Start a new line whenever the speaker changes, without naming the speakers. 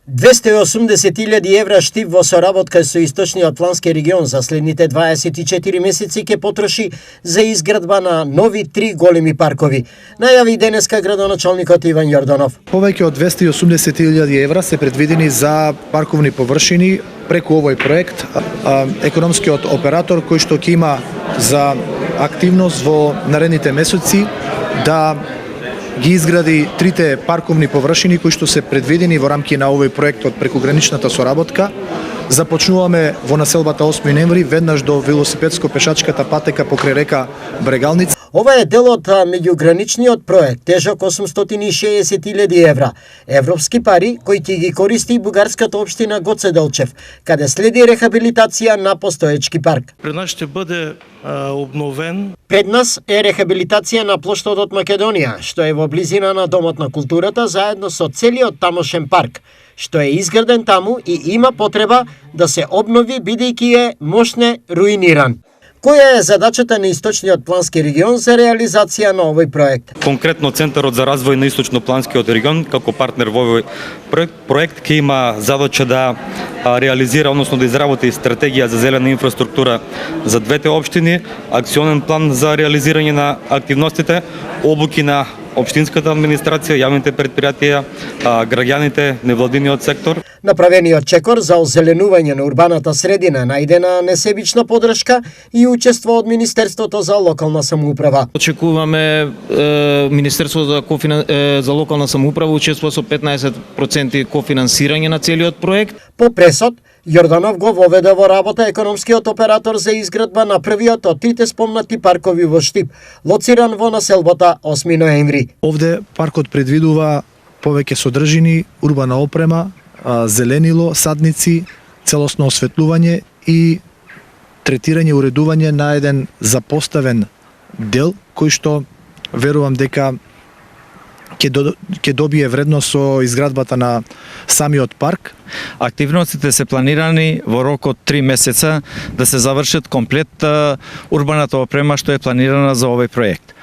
280.000 евра штип во соработка со Источниот плански регион за следните 24 месеци ќе потроши за изградба на нови 3 големи паркови, најави денеска градоначалникот Иван Јорданов.
Повеќе од 280.000 евра се предвидени за парковни површини преку овој проект. Економскиот оператор кој што ќе има за активност во наредните месеци да ги изгради трите парковни површини кои што се предвидени во рамки на овој проект од прекуграничната соработка. Започнуваме во населбата 8 ноември, веднаш до велосипедско-пешачката патека покрај река Брегалница.
Ова е дел од меѓуграничниот проект, тежок 860.000 евра. Европски пари кои ќе ги користи и бугарската општина Гоце Делчев, каде следи рехабилитација на постоечки парк.
Пред нас ќе биде обновен.
Пред нас е рехабилитација на плоштадот Македонија, што е во близина на Домот на културата, заедно со целиот тамошен парк, што е изграден таму и има потреба да се обнови бидејќи е мошне руиниран. Која е задачата на Источниот плански регион за реализација на овој проект?
Конкретно Центарот за развој на Источно-планскиот регион како партнер во овој проект ќе има задача да реализира, односно да изработи стратегија за зелена инфраструктура за двете општини, акционен план за реализирање на активностите, обуки на општинската администрација, јавните предпријатија, граѓаните, невладиниот сектор.
Направениот чекор за озеленување на урбаната средина најдена несебична поддршка и учество од Министерството за локална самоуправа.
Очекуваме Министерството за локална самоуправа учества со 15% кофинансирање на целиот проект.
По пресод, Јорданов го воведе во работа економскиот оператор за изградба на првиот од трите спомнати паркови во Штип, лоциран во населбата 8 ноември.
Овде паркот предвидува повеќе содржини, урбана опрема, зеленило, садници, целосно осветлување и третирање, уредување на еден запоставен дел кој што верувам дека ќе добие вредност со изградбата на самиот парк.
Активностите се планирани во рок од 3 месеца да се завршат комплет урбаната опрема што е планирана за овој проект.